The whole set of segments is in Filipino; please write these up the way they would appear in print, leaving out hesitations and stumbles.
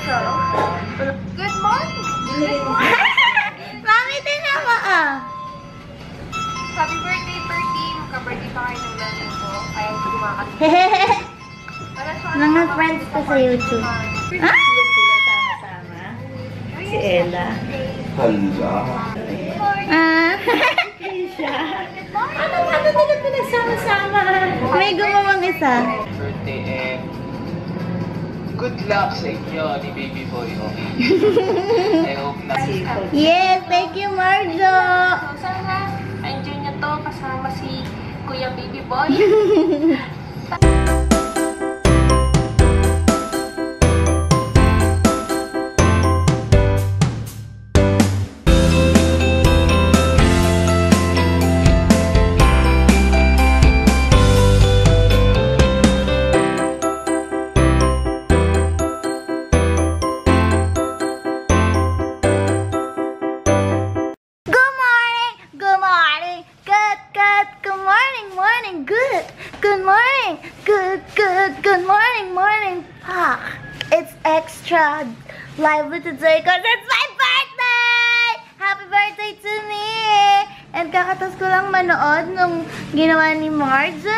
Good morning! Good morning! Mami, tingnan mo ah! Happy birthday, Bertie! Magka-birthday pa kayo ng nanay ko. Ayaw ko kumakas. Mga friends ko sa YouTube. Ah! Sila sama-sama. Si Ella. Hala. Ah! Siya. Ano talaga pinagsama-sama? May gumawang isa. Birthday and good luck sa inyo ni Baby Boy. Okay? I hope na. Yes, thank you, Marjo! So, sana enjoy niyo to kasama si Kuya Baby Boy. Good morning, Pak. It's extra lively today because it's my birthday! Happy birthday to me! And kakatas ko lang manood nung ginawa ni Marjo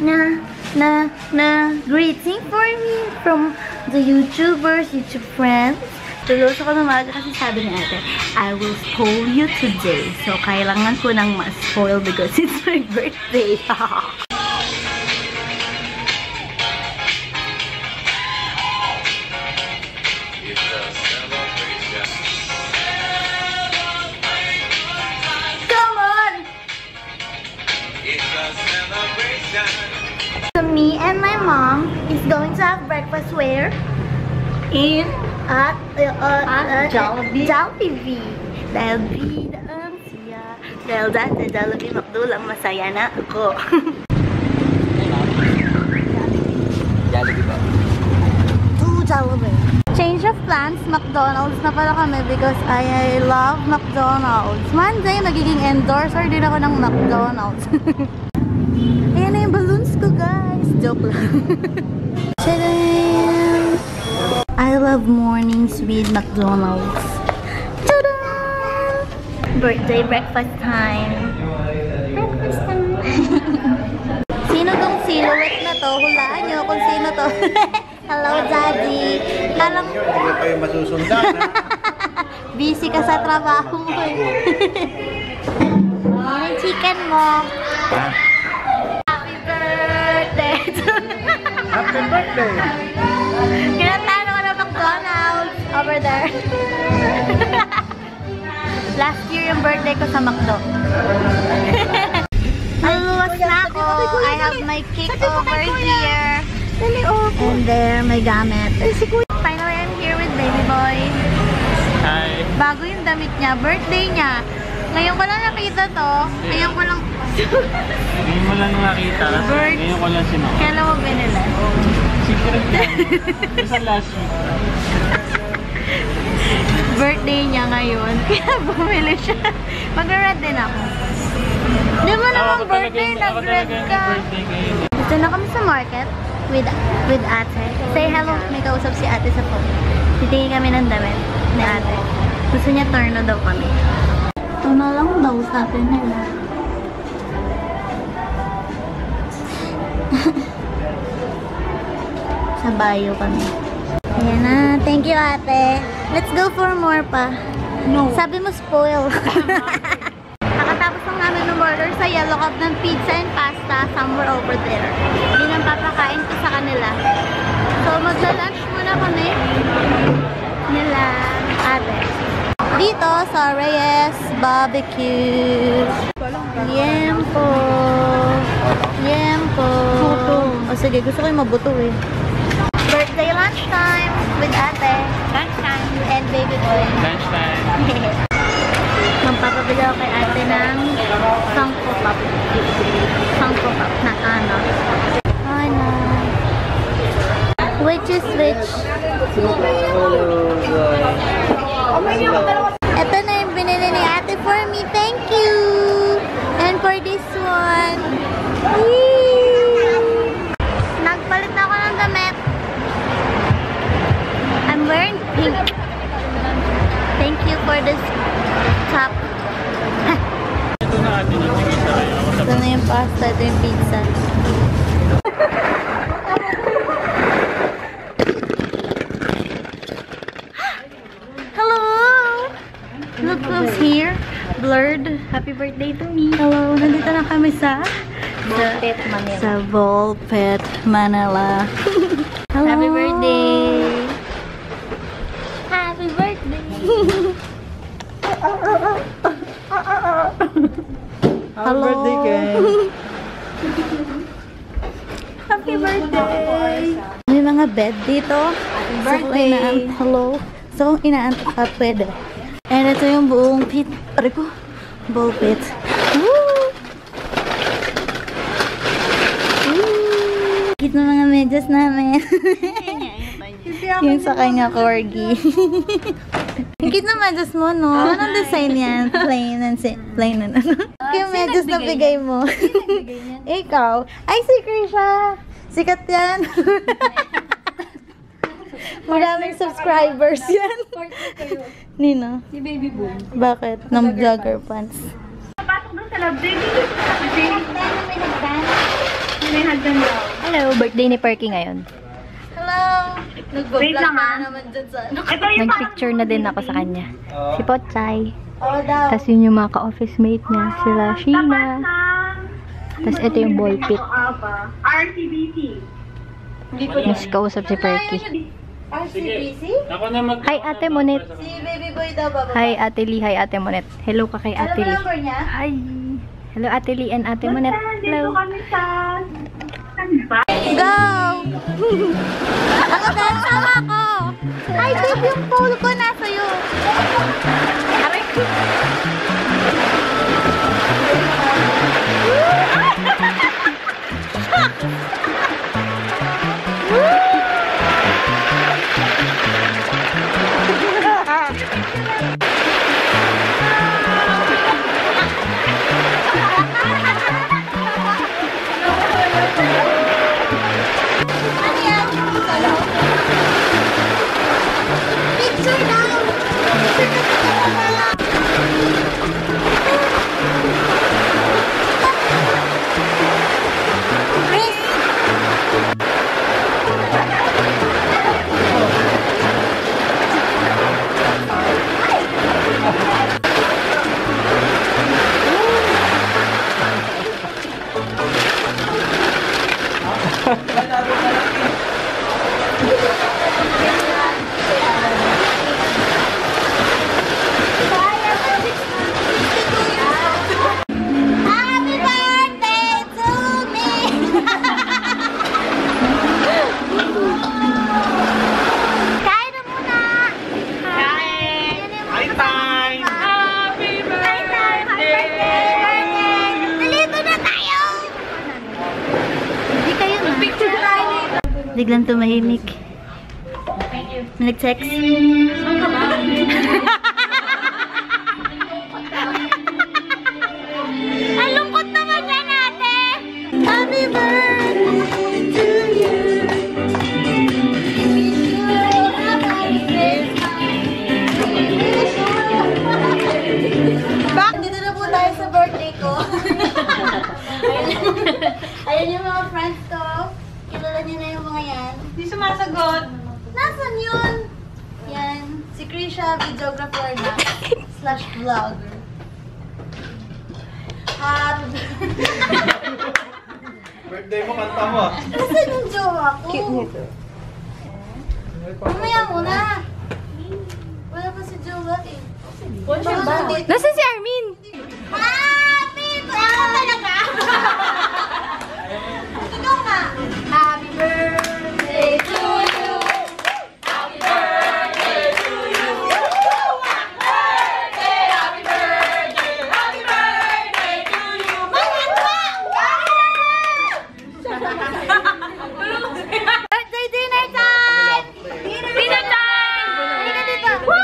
na greeting for me from the YouTubers, YouTube friends. Tulos ako ng Marjo kasi sabi ni ate, I will spoil you today. So, kailangan ko nang ma-spoil because it's my birthday. So me and my mom is going to have breakfast where? At Jollibee. Jollibee. Dahil bidaan siya. Dahil dati Jollibee McDo lang masaya na ako. Jollibee ba? Jollibee. Change of plans, McDonald's na pala kami because I love McDonald's. One day, magiging endorser din ako ng McDonald's. Ayan na yung balloons ko, guys. Joke lang. Tadam! I love mornings with McDonald's. Tadam! Birthday breakfast time. Breakfast time. Sino tong silhouette na to? Hulaan nyo kung sino to. Hello, Daddy. Kalang... Hindi kayo masusundan, ha? Busy ka sa trabaho mo. Yan ang chicken mo. Ha? Happy birthday! Happy birthday! Kinatano ka na McDonald's over there. Last year yung birthday ko sa McDo. Naluwas na ako. I have my cake over here. And there, may gamit. Finally, I'm here with Baby Boy. Hi! Bago yung damit niya, birthday niya. Ngayon ko lang nakita to. Ngayon ko lang... Ngayon mo lang nakita. Ngayon ko lang sinaka. Kailan mo binila? Secret lang. Sa last week. Birthday niya ngayon. Kaya bumili siya. Mag-red din ako. Di ba naman birthday? Nag-red ka. Dito na kami sa market with ate. Say hello. May kausap si ate sa phone. Titingin kami ng damit ni ate. Gusto niya turno daw kami. Ito na lang daw sabi nila. Sa bayo kami. Ayan na. Thank you, ate. Let's go for more pa. No. Sabi mo spoil. Nakatapos lang namin umorder sa Yellow Cup ng pizza and pasta somewhere over there. Hindi nang papakain ko sa kanila. So, magla-lunch muna kami nila ate. Dito sa Reyes Barbecue. Yempo. Yempo. O sige, gusto ko yung mabuto eh. Birthday lunchtime with ate. Lunchtime. And Baby Boy. Lunchtime. Magpapabili ako kay ate ng Funko Pop. Funko Pop na ano. Ano. Which is which? Ito na yung binili ni ate for me. Thank you! And for this one. Yee! Nagpalit na ako ng damit. pasta. Ito yung pizza. Hello! Look who's here. Blurred. Happy birthday to me. Hello, nandito na kami sa Ballpet, Manila. Sa Ballpet, Manila. Hello. Happy birthday. Happy birthday. Hello. birthday, Ken. Happy birthday. May mga bed dito. Happy birthday. Hello. So, inaantok ka, pwede. And ito yung buong pit. Pare ko. Ballpet. Woo! Cute na mga medyas namin. Yung sa kanya, corgi. Ang cute na medyas mo, no? Anong design yan? Plain and plain and ano? Yung medyas na bigay mo. Ikaw. Ay, si Krisha. Sikat yan. Maraming subscribers yan. Nino? Si Baby Boom. Bakit? Ng vlogger pants. Pasok doon sa love day. May hagdan daw. Hello, birthday ni Perky ngayon. Hello! Nag-vlog Wait lang, na ah. naman dyan sa ano. Ito yung Nag-picture na din ako sa kanya. Si Potchay. Oo daw. Tapos yun yung mga ka-office mate niya. Sila Sheena. Tapos ito yung ball pit. RCBC. Mas kausap si Perky. RCBC? Ako na mag... Hi, Ate Monet. Si Baby Boy daw ba? Hi, Ate Lee. Hi, Ate Monet. Hello ka kay Ano Ate ba Lee. number niya? Hi. Hello, Ate Lee and Ate Monet. Hello. kami sa... Sanba. Go! Ako dahil sama ko! Hi, babe, yung pole ko nasa iyo. Aray ko. Picture now! Happy birthday to me! Kain na muna! Kain! Hi, time! Happy birthday! Nalito na tayo! Hindi kayo na. Picture tayo dito. Biglang tumahimik. May nag-text. Ang lungkot naman yan natin! Happy birthday to you! Bak, dito na po tayo sa birthday ko. Ayan yung mga friends ko. Kilala niyo na yung mga yan. Hindi sumasagot. Nasaan yun? Yan. Si Krisha, videographer na. / vlogger. At... Birthday mo, kanta mo. Nasaan yung jowa ko? Cute nito. Mamaya muna. Wala pa si jowa eh. Nasaan si Armin? Happy birthday! Ako talaga? Ikaw nga. Happy birthday to you. Happy birthday to you. Happy birthday. Happy birthday to you. Birthday dinner time! Dinner time! Hindi ka dito. Woo!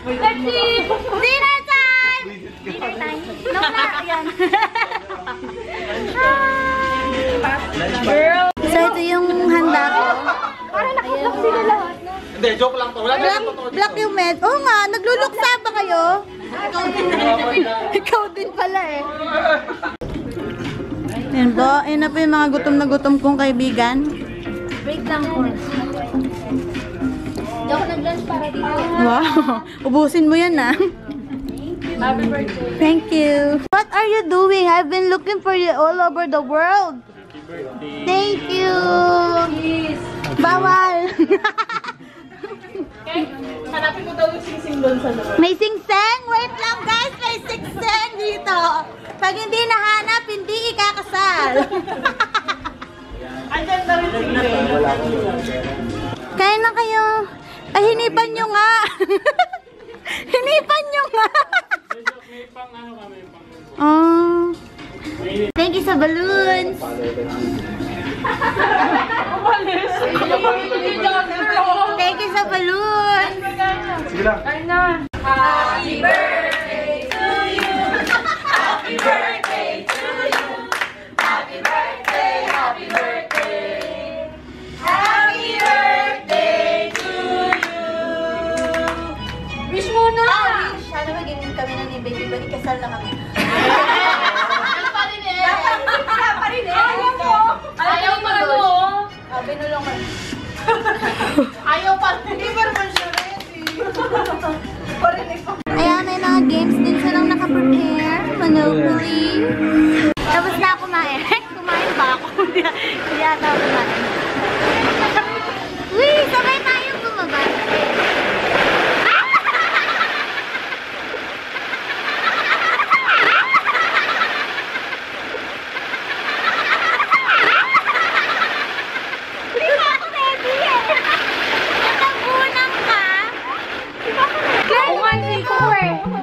Dinner time! Dinner time. No na, yan. So, ito yung handa ko. Parang nakaplock sila lahat. Hindi, joke lang to. Wala na Black yung med. Oo nga, nagluluksa ba kayo? Ikaw din pala eh. Yan po. Yan na po yung mga gutom na gutom kong kaibigan. Break lang po. Hindi ako nag-lunch para dito. Wow. Ubusin mo yan ah. Happy birthday. Thank you. What are you doing? I've been looking for you all over the world. Thank you. Bawal. Hanapin mo daw yung sing-sing doon sa loob. May sing-sing? Wait lang guys, may sing-sing dito. Pag hindi nahanap, hindi ikakasal. Andyan na rin sing-sing. Kain na kayo. Ay, hinipan nyo nga. Hinipan nyo nga. Oh. Thank you sa balloons. Thank you sa balloons. Happy birthday to you. Happy birthday to you. Happy birthday, happy birthday. Happy birthday to you. Wish muna. Wish. Sana maging kami na ni Baby Buddy. Kasal na kami. Ayaw pa ano? Binulong ko. Ayaw pa. Hindi pa naman siya ready. Ayan, may mga games din silang nakaprepare. Monopoly. Tapos na kumain. Kumain ba ako? Hindi ata kumain. Uy, sabay tayong bumaba.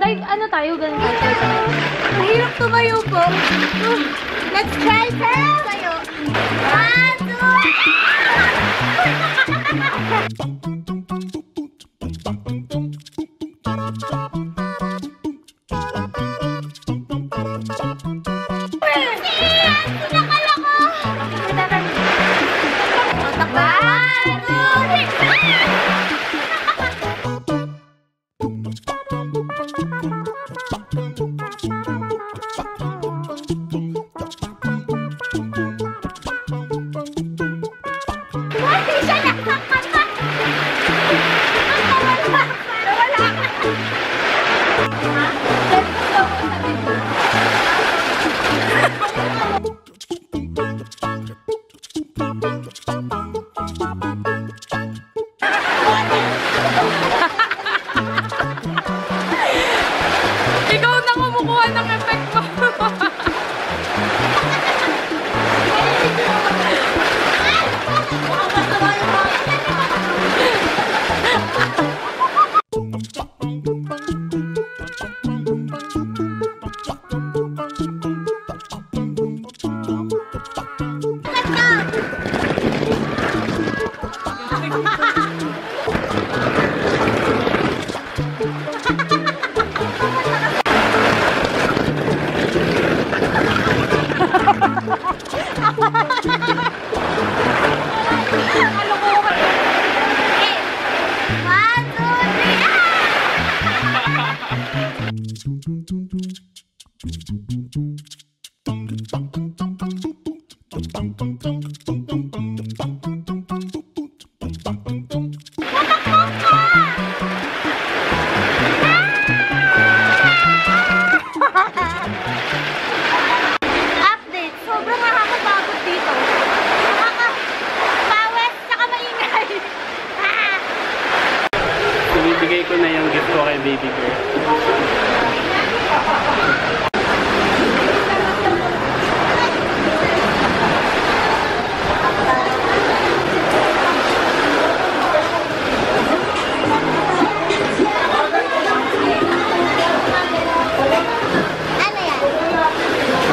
Like, ano tayo? Ganun tayo. Mahirap tumayo po. Let's try tayo.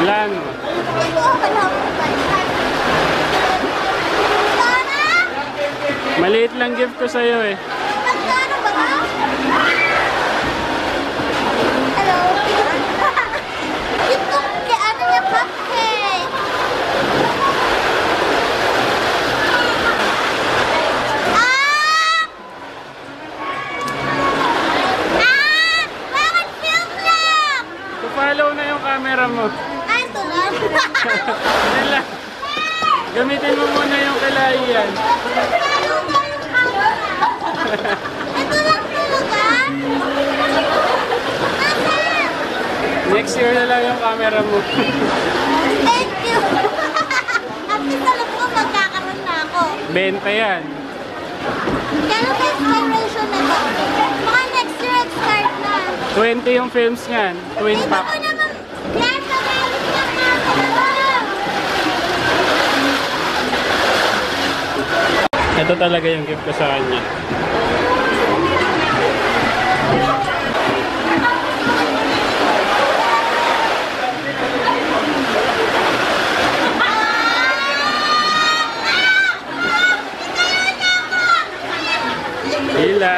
'Yan. Maliit lang gift ko sa'yo eh. Magkano ba ka? Hello? Ito, kaya ano niya cupcake? Bakit film lang? So follow na yung camera mo. Ito lang. Ito lang talaga? Nasaan? Next year na lang yung camera mo. Thank you. At least alam ko magkakaroon na ako. 20 yan. Kailan ba expiration na to? Mga next year start na. 20 yung films niyan. Twin Dito pack. ko naman. Yan, magalit na camera. Ito talaga yung gift ko sa kanya. Hila!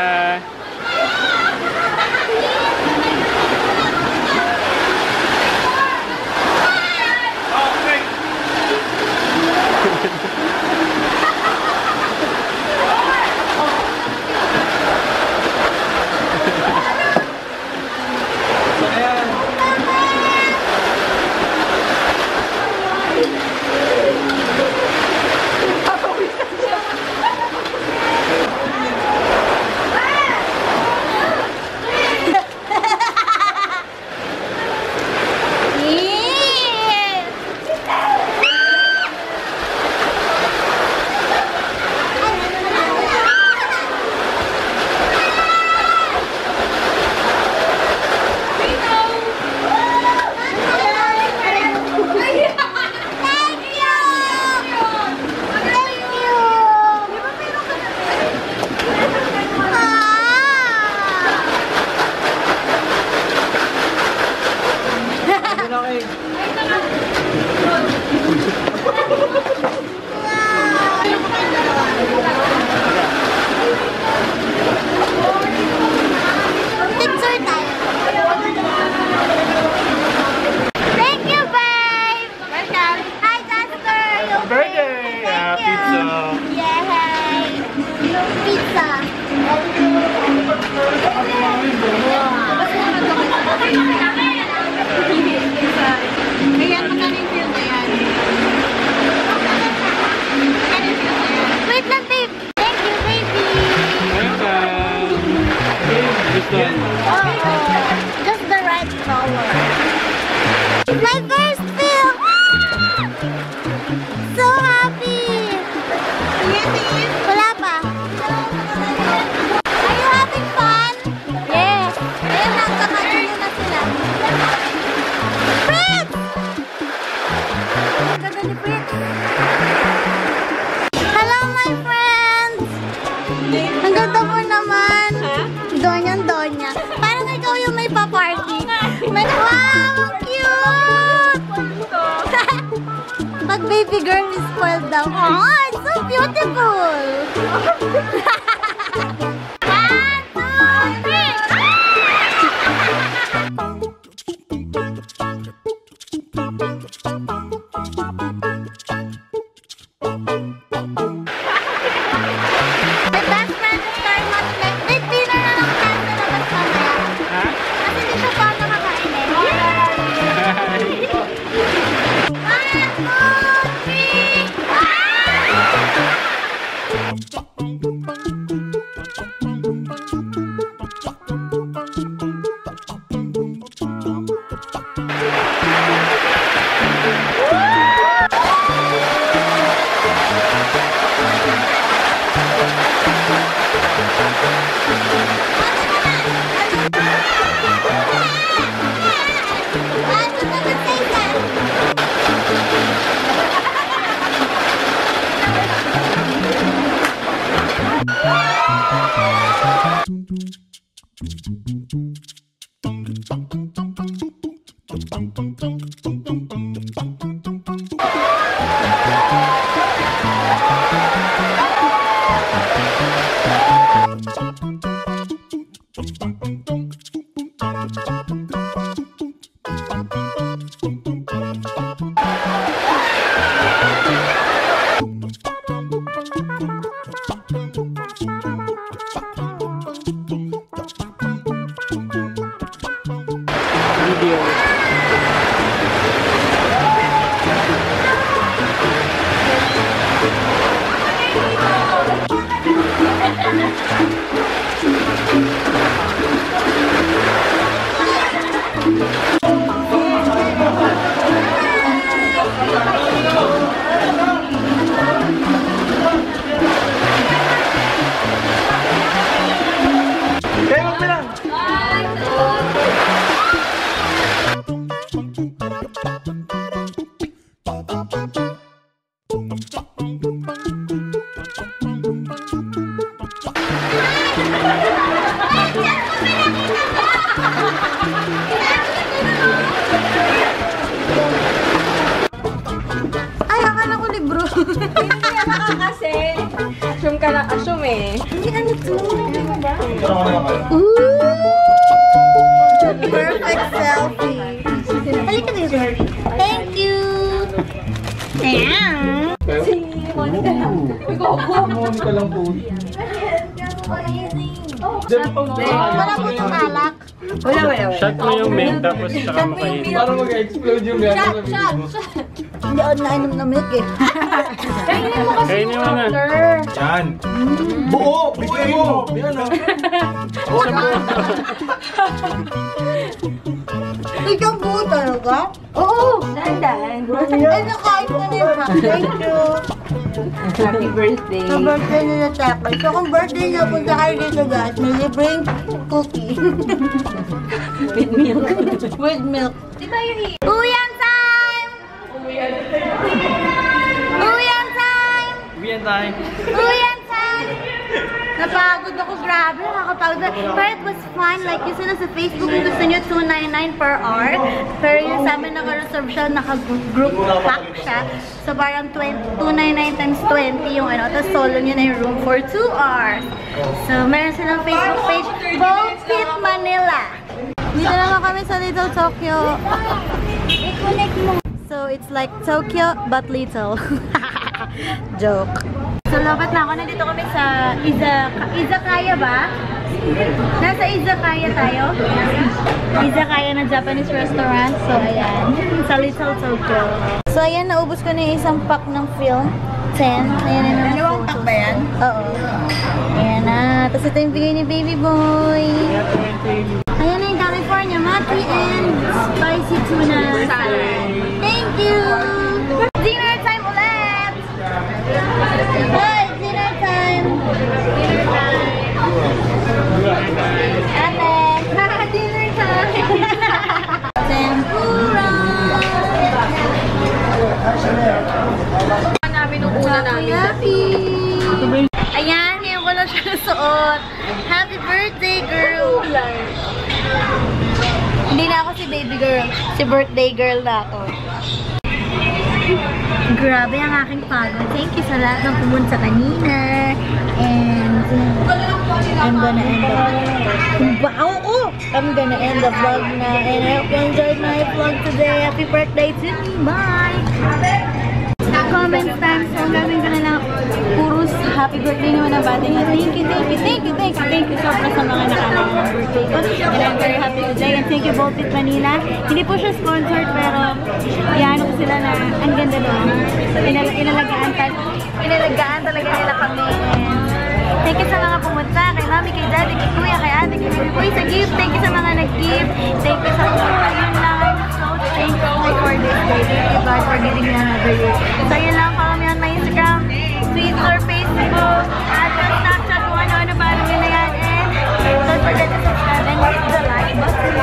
Picture tayo. Thank you, babe. Welcome. Hi, Jasper. You okay? Birthday! Thank you. Pizza! Yay! Pizza. Ayan, magkano yung film na yan? Magkano yung film na yan? Wait lang, babe. Thank you, baby. Welcome! This one. Oh, just the right color. My first film. So happy. Wala pa. Are you having fun? Yes. Ayun, nagkakatuloy na sila. Fritz! Ang ganda ni Fritz. Hello, my friends! Ang ganda mo naman. Donya. Parang ikaw yung may pa-party. Wow, ang cute! Pag baby girl is spoiled daw. Oh, it's so beautiful! 1, 2, 3. My best friend is very much like, may dinner na lang tayo sa labas mamaya. Ha? Kasi hindi siya pa nakakain eh. 1, 2, 3. Ay, akala ko libro. Kaya kasi. Assume ka na, assume eh. Hindi, ano to? Ooh! Perfect selfie. Halika dito. Thank you! Damn! Monica lang po. Wala po itong alak. Wala. Shot mo yung milk tapos saka makain. Para mag-explode yung gano'n. Hindi ako nainom na milk eh. Kainin mo na. Yan. Buo! Bigay mo! Yan o. Ikaw buo talaga? Oo, dahan-dahan. Ay, nakain na niya. Thank you. Happy birthday. Sa birthday nila Tekla. So kung birthday niya, punta kayo dito guys. May libreng cookie. With milk. With milk. Di ba yung Uyan time! Uyan time! Uwian tayo. Uyan time! Napagod ako, grabe, nakakapagod. Pero it was fun, like yung sila sa Facebook, kung gusto nyo, $2.99 per hour. Pero yung sa amin naka-reserve siya, naka-group pack siya. So parang $2.99 times 20 yung ano, tapos solo nyo na yung room for 2 hours. So meron silang Facebook page, BoldFit Manila. Dito naman kami sa Little Tokyo. So it's like Tokyo, but little. Joke. So, lobat na ako. Nandito kami sa Izakaya ba? Nasa Izakaya tayo. Izakaya na Japanese restaurant. So, ayan. Sa Little Tokyo. So, ayan. Naubos ko na yung isang pack ng film. 10. Ayan na. Dalawang pack ba yan? Oo. Ayan na. Tapos ito yung bigay ni Baby Boy. Ayan na yung California Maki and Spicy Tuna Salad. Thank you! Dinner time ulit! Hi! Dinner time! Dinner time! Ate! Dinner time! Tempura! namin nung una namin? Happy! Ayan, ngayon ko lang siya nasuot. Happy birthday, girl! Hindi na ako si baby girl. Si birthday girl na ako. Grabe ang aking pagod. Thank you sa lahat ng pumunta kanina. And I'm gonna end the vlog na. And I hope you enjoyed my vlog today. Happy birthday to me. Bye! Comment time. So, gawin ko na lang puros happy birthday naman ang bati niya. Thank you sobra sa mga nakalala ng birthday ko. And I'm very happy today. And thank you BoldFit Manila. Hindi po siya sponsored pero yan ko sila na ang ganda doon. Inalagaan talaga nila kami. And thank you sa mga pumunta. Kay mami, kay daddy, kay kuya, kay ate, kay baby boy sa gift. Thank you sa mga nag-gift. Thank you sa mga yun lang. So thankful for this day. Thank you God for giving me another year. So yun lang, follow me on my Instagram, Twitter, Facebook, at Snapchat, kung ano-ano ba namin na yan. And don't forget to subscribe and hit the like button.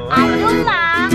Ayun lang.